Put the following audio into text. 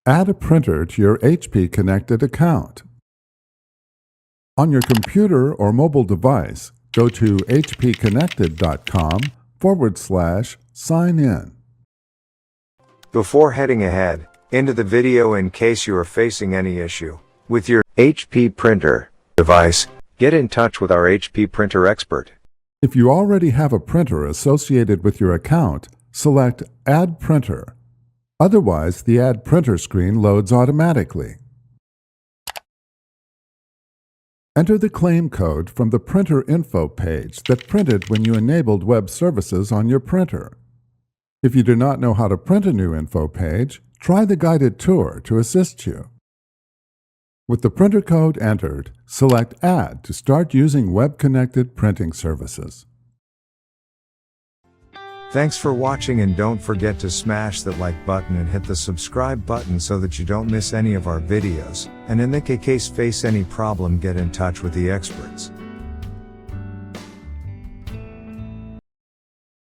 Add a printer to your HP Connected account. On your computer or mobile device, go to hpconnected.com/sign in. Before heading ahead into the video, in case you are facing any issue with your HP printer device, get in touch with our HP printer expert. If you already have a printer associated with your account, select Add Printer. Otherwise, the Add Printer screen loads automatically. Enter the claim code from the printer info page that printed when you enabled web services on your printer. If you do not know how to print a new info page, try the guided tour to assist you. With the printer code entered, select Add to start using web-connected printing services. Thanks for watching, and don't forget to smash that like button and hit the subscribe button so that you don't miss any of our videos. And in the case face any problem, get in touch with the experts.